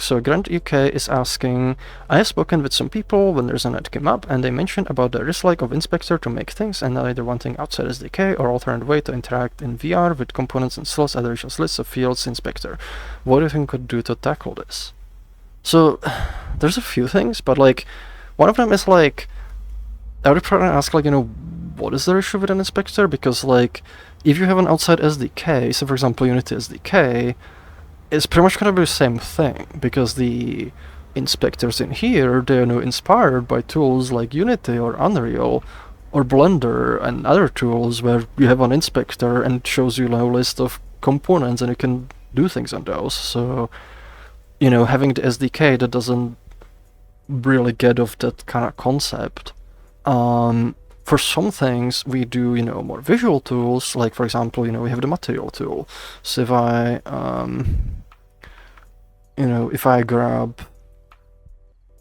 So Grant UK is asking, I have spoken with some people when Resonite came up, and they mentioned about the dislike of Inspector to make things, and either wanting outside SDK or alternate way to interact in VR with components and slots, either just lists of fields Inspector. What do you think could do to tackle this? So there's a few things, but like one of them is like I would probably ask like, what is the issue with an Inspector? Because like if you have an outside SDK, so for example Unity SDK, it's pretty much gonna be the same thing, because the inspectors in here, they're inspired by tools like Unity or Unreal or Blender and other tools where you have an inspector and it shows you a list of components and you can do things on those. So, having the SDK that doesn't really get off that kind of concept. For some things we do, more visual tools, like for example, we have the material tool. So if I if I grab,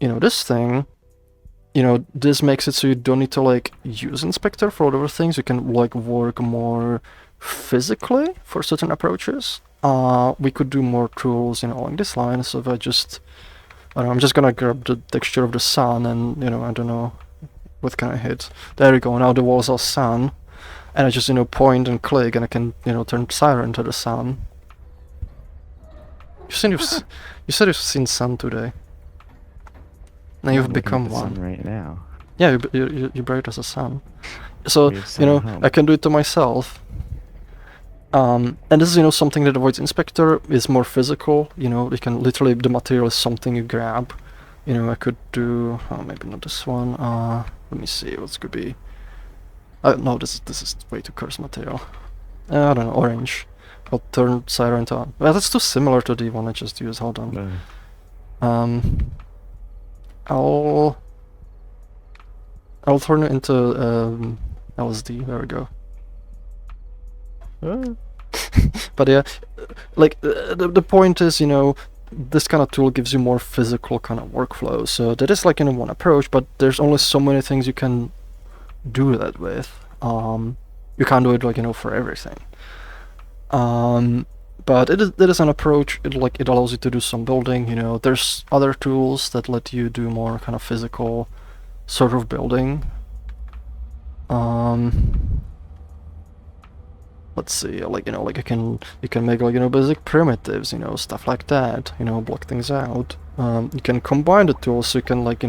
this thing, this makes it so you don't need to like use Inspector for other things. You can like work more physically for certain approaches. We could do more tools, along this line. So if I'm just gonna grab the texture of the sun and, I don't know, what can I hit? There we go, now the walls are sun. And I just, point and click and I can, turn Siren into the sun. You said you've seen sun today. Now you've become one. Right now. Yeah, you bright as a sun. So, I can do it to myself. And this is, something that avoids Inspector, is more physical, you can literally, the material is something you grab. I could do, maybe not this one, let me see, what could be. No, this is way too coarse material. I don't know, orange. I'll turn Siren on. Well, that's too similar to the one I just used, hold on. I'll turn it into LSD, there we go. But yeah, like the point is, this kind of tool gives you more physical kind of workflow. So that is like one approach, but there's only so many things you can do that with. You can't do it like for everything. But it is an approach. It allows you to do some building. There's other tools that let you do more kind of physical sort of building. Let's see, like you can make like basic primitives, stuff like that, block things out. You can combine the tools, so you can like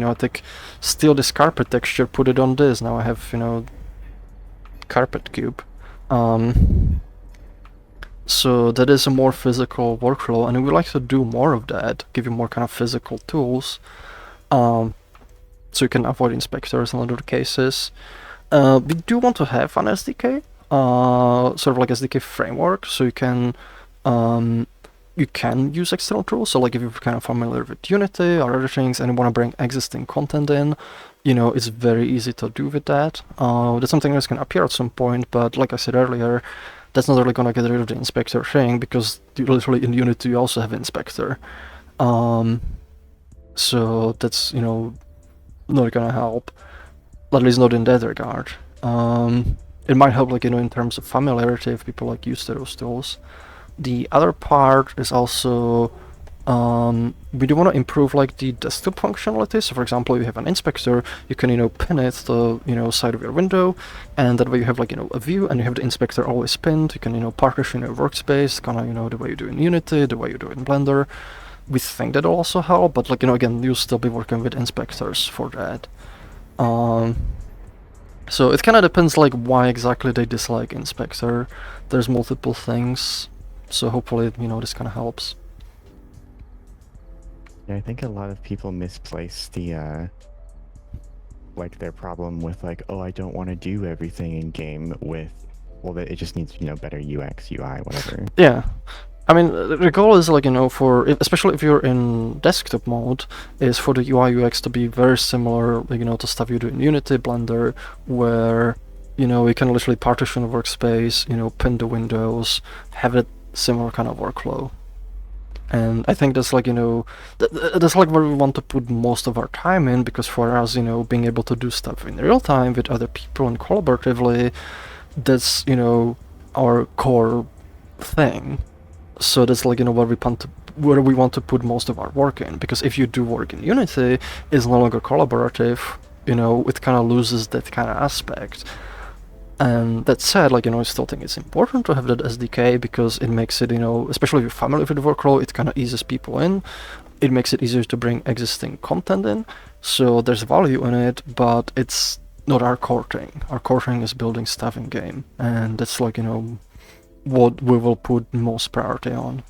steal this carpet texture, put it on this. Now I have carpet cube. So that is a more physical workflow, and we like to do more of that, give you more kind of physical tools, so you can avoid inspectors in other cases. We do want to have an SDK. Sort of like SDK framework, so you can use external tools. So like if you're kind of familiar with Unity or other things and you want to bring existing content in, it's very easy to do with that. That's something that's going to appear at some point, but like I said earlier, that's not really going to get rid of the inspector thing, because literally in Unity you also have inspector. So that's not going to help, at least not in that regard. It might help, like, in terms of familiarity if people like used to those tools. The other part is also, we do want to improve like the desktop functionality. So for example, if you have an inspector, you can, pin it to, side of your window, and that way you have like, a view and you have the inspector always pinned. You can, partition your workspace, kind of, the way you do in Unity, the way you do in Blender. We think that'll also help, but like, again, you'll still be working with inspectors for that. So it kind of depends like why exactly they dislike Inspector. There's multiple things, so hopefully, this kind of helps. Yeah, I think a lot of people misplace the, like their problem with like, oh, I don't want to do everything in game with, well, it just needs, better UX, UI, whatever. Yeah. I mean, the goal is like, especially if you're in desktop mode, is for the UI UX to be very similar, to stuff you do in Unity, Blender, where, you can literally partition a workspace, pin the windows, have it similar kind of workflow. And I think that's like, that's like where we want to put most of our time in, because for us, being able to do stuff in real time with other people and collaboratively, that's, our core thing. So that's like, where we want to put most of our work in, because if you do work in Unity, it's no longer collaborative, it kind of loses that kind of aspect. And that said, I still think it's important to have that SDK because it makes it, especially if you're familiar with the workflow, it kind of eases people in. It makes it easier to bring existing content in. So there's value in it, but it's not our core thing. Our core thing is building stuff in game. And that's what we will put most priority on.